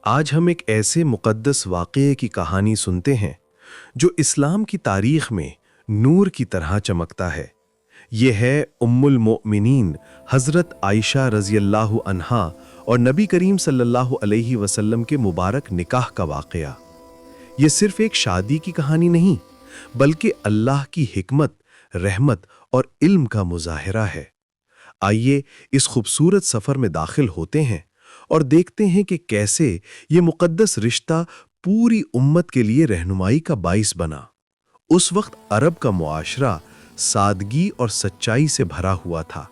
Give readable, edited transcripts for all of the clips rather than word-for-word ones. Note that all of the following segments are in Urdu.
آج ہم ایک ایسے مقدس واقعے کی کہانی سنتے ہیں جو اسلام کی تاریخ میں نور کی طرح چمکتا ہے۔ یہ ہے ام المؤمنین حضرت عائشہ رضی اللہ عنہا اور نبی کریم صلی اللہ علیہ وسلم کے مبارک نکاح کا واقعہ۔ یہ صرف ایک شادی کی کہانی نہیں بلکہ اللہ کی حکمت، رحمت اور علم کا مظاہرہ ہے۔ آئیے اس خوبصورت سفر میں داخل ہوتے ہیں اور دیکھتے ہیں کہ کیسے یہ مقدس رشتہ پوری امت کے لیے رہنمائی کا باعث بنا۔ اس وقت عرب کا معاشرہ سادگی اور سچائی سے بھرا ہوا تھا۔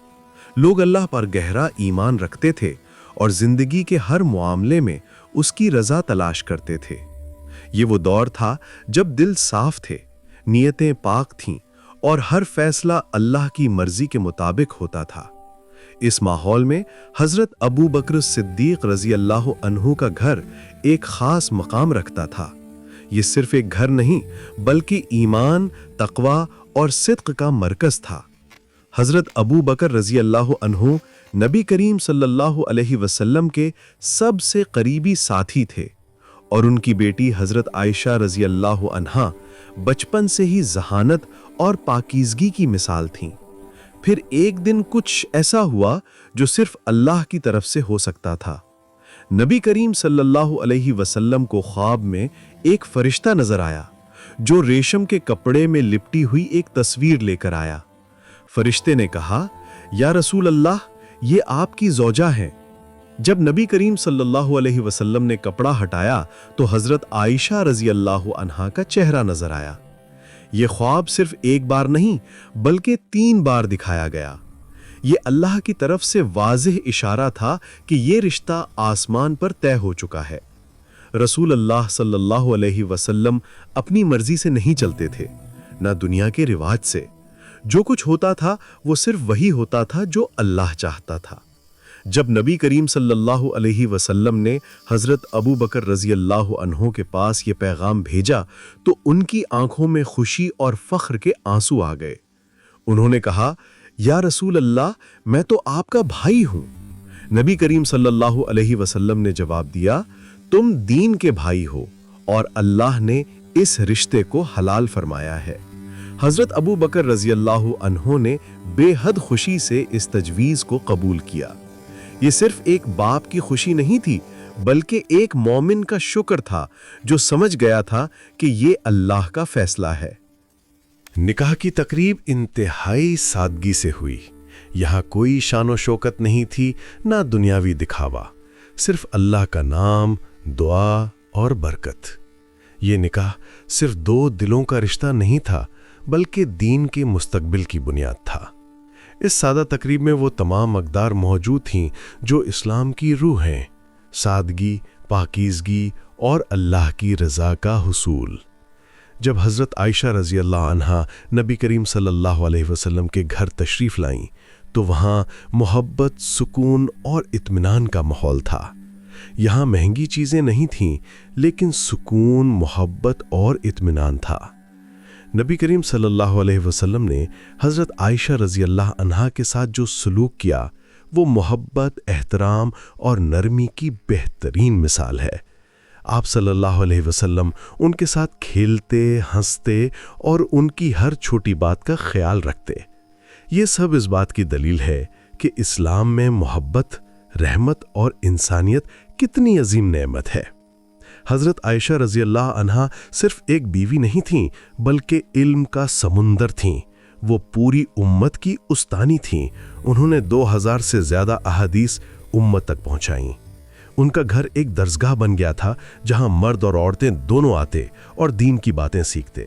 لوگ اللہ پر گہرا ایمان رکھتے تھے اور زندگی کے ہر معاملے میں اس کی رضا تلاش کرتے تھے۔ یہ وہ دور تھا جب دل صاف تھے، نیتیں پاک تھیں اور ہر فیصلہ اللہ کی مرضی کے مطابق ہوتا تھا۔ اس ماحول میں حضرت ابو بکر صدیق رضی اللہ عنہ کا گھر ایک خاص مقام رکھتا تھا۔ یہ صرف ایک گھر نہیں بلکہ ایمان، تقوی اور صدق کا مرکز تھا۔ حضرت ابو بکر رضی اللہ عنہ نبی کریم صلی اللہ علیہ وسلم کے سب سے قریبی ساتھی تھے اور ان کی بیٹی حضرت عائشہ رضی اللہ عنہا بچپن سے ہی ذہانت اور پاکیزگی کی مثال تھیں۔ پھر ایک دن کچھ ایسا ہوا جو صرف اللہ کی طرف سے ہو سکتا تھا۔ نبی کریم صلی اللہ علیہ وسلم کو خواب میں ایک فرشتہ نظر آیا جو ریشم کے کپڑے میں لپٹی ہوئی ایک تصویر لے کر آیا۔ فرشتے نے کہا، یا رسول اللہ، یہ آپ کی زوجہ ہیں۔ جب نبی کریم صلی اللہ علیہ وسلم نے کپڑا ہٹایا تو حضرت عائشہ رضی اللہ عنہا کا چہرہ نظر آیا۔ یہ خواب صرف ایک بار نہیں بلکہ 3 بار دکھایا گیا۔ یہ اللہ کی طرف سے واضح اشارہ تھا کہ یہ رشتہ آسمان پر طے ہو چکا ہے۔ رسول اللہ صلی اللہ علیہ وسلم اپنی مرضی سے نہیں چلتے تھے، نہ دنیا کے رواج سے۔ جو کچھ ہوتا تھا وہ صرف وہی ہوتا تھا جو اللہ چاہتا تھا۔ جب نبی کریم صلی اللہ علیہ وسلم نے حضرت ابو بکر رضی اللہ عنہ کے پاس یہ پیغام بھیجا تو ان کی آنکھوں میں خوشی اور فخر کے آنسو آ گئے۔ انہوں نے کہا، یا رسول اللہ، میں تو آپ کا بھائی ہوں۔ نبی کریم صلی اللہ علیہ وسلم نے جواب دیا، تم دین کے بھائی ہو اور اللہ نے اس رشتے کو حلال فرمایا ہے۔ حضرت ابو بکر رضی اللہ عنہ نے بے حد خوشی سے اس تجویز کو قبول کیا۔ یہ صرف ایک باپ کی خوشی نہیں تھی بلکہ ایک مومن کا شکر تھا جو سمجھ گیا تھا کہ یہ اللہ کا فیصلہ ہے۔ نکاح کی تقریب انتہائی سادگی سے ہوئی۔ یہاں کوئی شان و شوکت نہیں تھی، نہ دنیاوی دکھاوا، صرف اللہ کا نام، دعا اور برکت۔ یہ نکاح صرف 2 دلوں کا رشتہ نہیں تھا بلکہ دین کے مستقبل کی بنیاد تھا۔ اس سادہ تقریب میں وہ تمام اقدار موجود تھیں جو اسلام کی روح ہیں: سادگی، پاکیزگی اور اللہ کی رضا کا حصول۔ جب حضرت عائشہ رضی اللہ عنہا نبی کریم صلی اللہ علیہ وسلم کے گھر تشریف لائیں تو وہاں محبت، سکون اور اطمینان کا ماحول تھا۔ یہاں مہنگی چیزیں نہیں تھیں لیکن سکون، محبت اور اطمینان تھا۔ نبی کریم صلی اللہ علیہ وسلم نے حضرت عائشہ رضی اللہ عنہا کے ساتھ جو سلوک کیا وہ محبت، احترام اور نرمی کی بہترین مثال ہے۔ آپ صلی اللہ علیہ وسلم ان کے ساتھ کھیلتے، ہنستے اور ان کی ہر چھوٹی بات کا خیال رکھتے۔ یہ سب اس بات کی دلیل ہے کہ اسلام میں محبت، رحمت اور انسانیت کتنی عظیم نعمت ہے۔ حضرت عائشہ رضی اللہ عنہا صرف ایک بیوی نہیں تھیں بلکہ علم کا سمندر تھیں۔ وہ پوری امت کی استانی تھیں۔ انہوں نے 2000 سے زیادہ احادیث امت تک پہنچائیں۔ ان کا گھر ایک درسگاہ بن گیا تھا جہاں مرد اور عورتیں دونوں آتے اور دین کی باتیں سیکھتے۔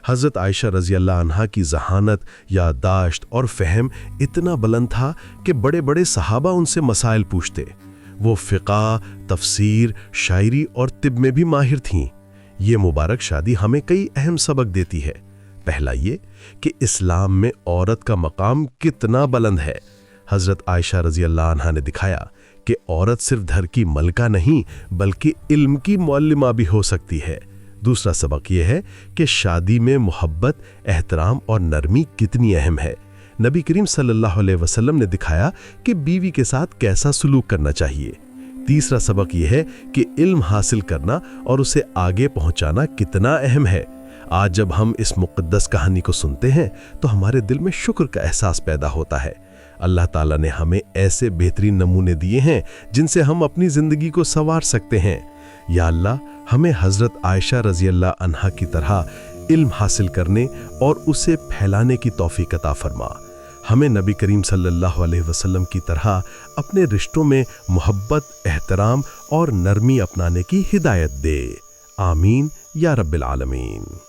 حضرت عائشہ رضی اللہ عنہا کی ذہانت، یادداشت اور فہم اتنا بلند تھا کہ بڑے بڑے صحابہ ان سے مسائل پوچھتے۔ وہ فقہ، تفسیر، شاعری اور طب میں بھی ماہر تھیں۔ یہ مبارک شادی ہمیں کئی اہم سبق دیتی ہے۔ پہلا یہ کہ اسلام میں عورت کا مقام کتنا بلند ہے۔ حضرت عائشہ رضی اللہ عنہا نے دکھایا کہ عورت صرف گھر کی ملکہ نہیں بلکہ علم کی معلمہ بھی ہو سکتی ہے۔ دوسرا سبق یہ ہے کہ شادی میں محبت، احترام اور نرمی کتنی اہم ہے۔ نبی کریم صلی اللہ علیہ وسلم نے دکھایا کہ بیوی کے ساتھ کیسا سلوک کرنا چاہیے۔ تیسرا سبق یہ ہے کہ علم حاصل کرنا اور اسے آگے پہنچانا کتنا اہم ہے۔ آج جب ہم اس مقدس کہانی کو سنتے ہیں تو ہمارے دل میں شکر کا احساس پیدا ہوتا ہے۔ اللہ تعالیٰ نے ہمیں ایسے بہترین نمونے دیے ہیں جن سے ہم اپنی زندگی کو سنوار سکتے ہیں۔ یا اللہ، ہمیں حضرت عائشہ رضی اللہ عنہا کی طرح علم حاصل کرنے اور اسے پھیلانے کی توفیق عطا فرما۔ ہمیں نبی کریم صلی اللہ علیہ وسلم کی طرح اپنے رشتوں میں محبت، احترام اور نرمی اپنانے کی ہدایت دے۔ آمین یا رب العالمین۔